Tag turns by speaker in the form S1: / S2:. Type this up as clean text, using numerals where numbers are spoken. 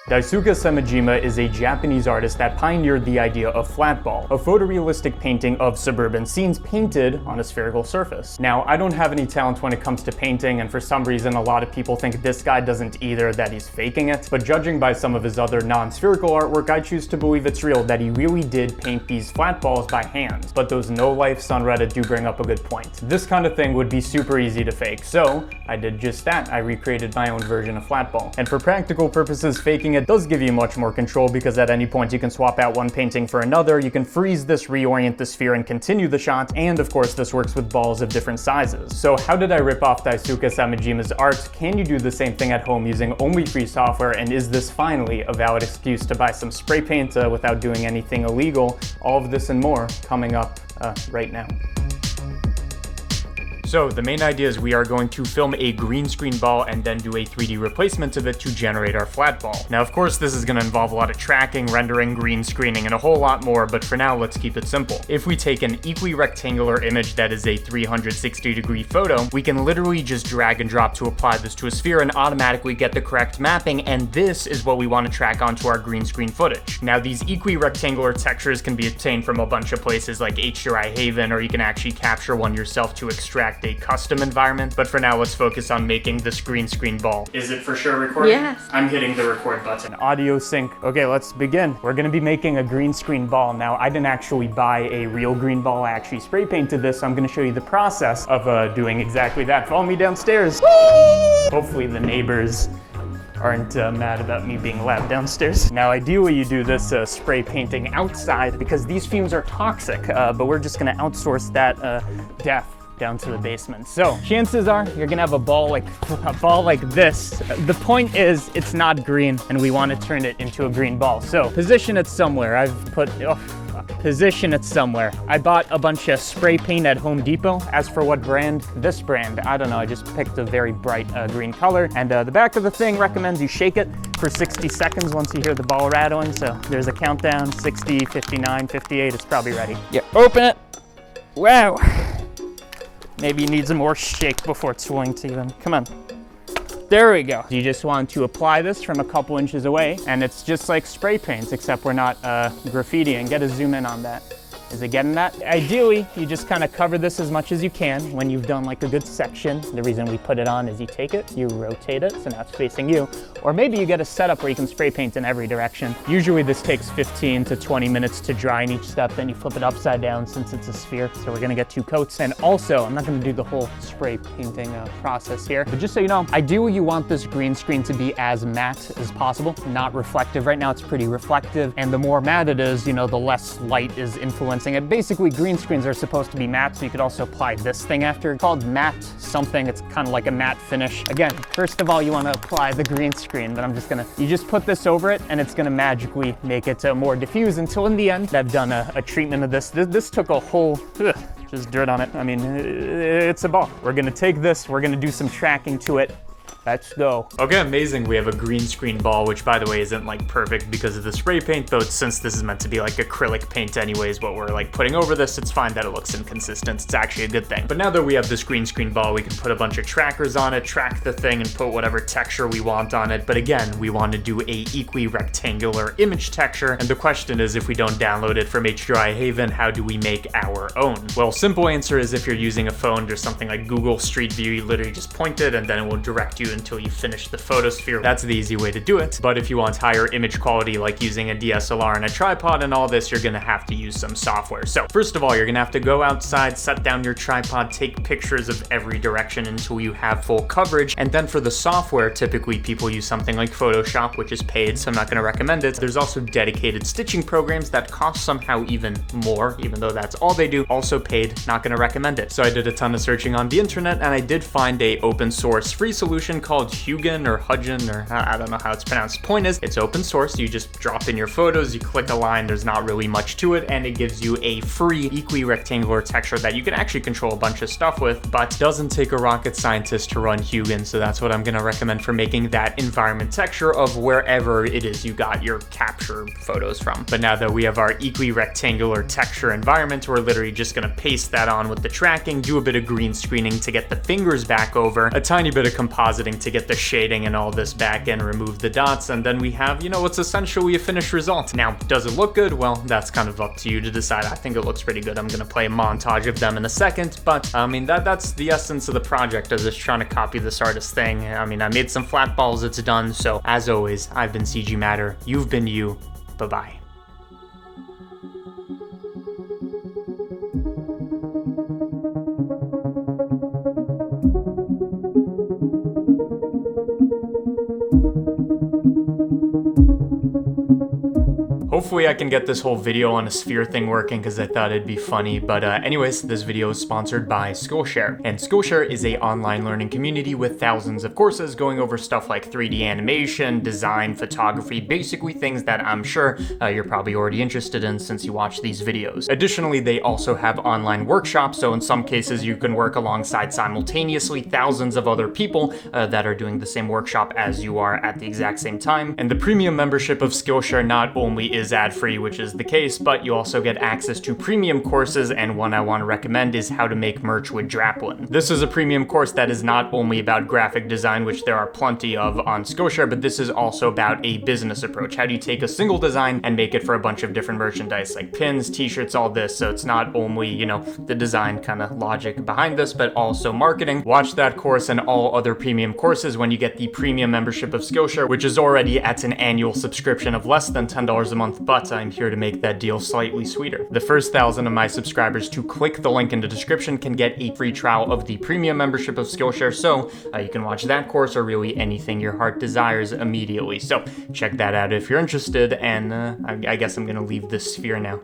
S1: Daisuke Samejima is a Japanese artist that pioneered the idea of flatball, a photorealistic painting of suburban scenes painted on a spherical surface. Now, I don't have any talent when it comes to painting, and for some reason a lot of people think this guy doesn't either, that he's faking it, but judging by some of his other non-spherical artwork, I choose to believe it's real, that he really did paint these flat balls by hand. But those no-lifes on Reddit do bring up a good point. This kind of thing would be super easy to fake, so I did just that. I recreated my own version of flatball. And for practical purposes, faking it does give you much more control, because at any point you can swap out one painting for another, you can freeze this, reorient the sphere, and continue the shot, and of course this works with balls of different sizes. So how did I rip off Daisuke Samejima's art? Can you do the same thing at home using only free software, and is this finally a valid excuse to buy some spray paint without doing anything illegal? All of this and more coming up right now. So the main idea is we are going to film a green screen ball and then do a 3D replacement of it to generate our flat ball. Now, of course, this is going to involve a lot of tracking, rendering, green screening, and a whole lot more, but for now, let's keep it simple. If we take an equi-rectangular image that is a 360-degree photo, we can literally just drag and drop to apply this to a sphere and automatically get the correct mapping, and this is what we want to track onto our green screen footage. Now, these equi-rectangular textures can be obtained from a bunch of places like HDRI Haven, or you can actually capture one yourself to extract a custom environment, but for now let's focus on making this green screen ball. Is it for sure recording?
S2: Yes.
S1: I'm hitting the record button. Audio sync. Okay, let's begin. We're gonna be making a green screen ball. Now, I didn't actually buy a real green ball, I actually spray painted this, so I'm gonna show you the process of doing exactly that. Follow me downstairs. Woo! Hopefully the neighbors aren't mad about me being loud downstairs. Now, ideally you do this spray painting outside because these fumes are toxic, but we're just gonna outsource that death down to the basement. So chances are you're gonna have a ball like this. The point is it's not green and we want to turn it into a green ball. So position it somewhere. Position it somewhere. I bought a bunch of spray paint at Home Depot. As for what brand, this brand, I don't know, I just picked a very bright green color. And the back of the thing recommends you shake it for 60 seconds once you hear the ball rattling. So there's a countdown, 60, 59, 58, it's probably ready. Yeah, open it. Wow. Maybe you need some more shake before it's swelling to even. Come on. There we go. You just want to apply this from a couple inches away, and it's just like spray paint, except we're not graffitiing. Get a zoom in on that. Is it getting that? Ideally, you just kind of cover this as much as you can when you've done like a good section. The reason we put it on is you take it, you rotate it, so now it's facing you. Or maybe you get a setup where you can spray paint in every direction. Usually this takes 15 to 20 minutes to dry in each step, then you flip it upside down since it's a sphere. So we're gonna get 2 coats. And also, I'm not gonna do the whole spray painting process here, but just so you know, ideally you want this green screen to be as matte as possible, not reflective. Right now it's pretty reflective, and the more matte it is, you know, the less light is influencing it. Basically, green screens are supposed to be matte, so you could also apply this thing after. It's called matte something. It's kind of like a matte finish. Again, first of all, you want to apply the green screen, but you just put this over it, and it's gonna magically make it more diffuse until in the end, I've done a treatment of this. This took a whole, just dirt on it. I mean, it's a ball. We're gonna take this, we're gonna do some tracking to it. Let's go. Okay, amazing. We have a green screen ball, which by the way isn't like perfect because of the spray paint, though since this is meant to be like acrylic paint anyways, what we're like putting over this, it's fine that it looks inconsistent. It's actually a good thing. But now that we have this green screen ball, we can put a bunch of trackers on it, track the thing, and put whatever texture we want on it. But again, we want to do a equi-rectangular image texture, and the question is, if we don't download it from HDRI Haven, how do we make our own? Well, simple answer is if you're using a phone or something like Google Street View, you literally just point it and then it will direct you until you finish the photosphere. That's the easy way to do it. But if you want higher image quality, like using a DSLR and a tripod and all this, you're gonna have to use some software. So first of all, you're gonna have to go outside, set down your tripod, take pictures of every direction until you have full coverage. And then for the software, typically people use something like Photoshop, which is paid, so I'm not gonna recommend it. There's also dedicated stitching programs that cost somehow even more, even though that's all they do. Also paid, not gonna recommend it. So I did a ton of searching on the internet, and I did find a open source free solution called Hugin or Hudgen, or I don't know how it's pronounced. Point is, it's open source. You just drop in your photos, you click a line, there's not really much to it, and it gives you a free equi-rectangular texture that you can actually control a bunch of stuff with, but doesn't take a rocket scientist to run Hugin, so that's what I'm gonna recommend for making that environment texture of wherever it is you got your capture photos from. But now that we have our equi-rectangular texture environment, we're literally just gonna paste that on with the tracking, do a bit of green screening to get the fingers back over, a tiny bit of compositing blending to get the shading and all this back in, remove the dots, and then we have, you know, what's essentially a finished result. Now, does it look good? Well, that's kind of up to you to decide. I think it looks pretty good. I'm gonna play a montage of them in a second, but I mean, that's the essence of the project. I was just trying to copy this artist thing. I mean, I made some flat balls, it's done. So as always, I've been CG Matter. You've been you. Bye-bye. Hopefully I can get this whole video on a sphere thing working because I thought it'd be funny. But anyways, this video is sponsored by Skillshare. And Skillshare is a online learning community with thousands of courses going over stuff like 3D animation, design, photography, basically things that I'm sure you're probably already interested in since you watch these videos. Additionally, they also have online workshops, so in some cases you can work alongside simultaneously thousands of other people that are doing the same workshop as you are at the exact same time. And the premium membership of Skillshare not only is ad-free, which is the case, but you also get access to premium courses, and one I want to recommend is how to make merch with Draplin. This is a premium course that is not only about graphic design, which there are plenty of on Skillshare, but this is also about a business approach. How do you take a single design and make it for a bunch of different merchandise, like pins, t-shirts, all this? So it's not only, you know, the design kind of logic behind this, but also marketing. Watch that course and all other premium courses when you get the premium membership of Skillshare, which is already at an annual subscription of less than $10 a month, but I'm here to make that deal slightly sweeter. The first 1,000 of my subscribers to click the link in the description can get a free trial of the premium membership of Skillshare, so you can watch that course or really anything your heart desires immediately. So check that out if you're interested, and I guess I'm gonna leave this sphere now.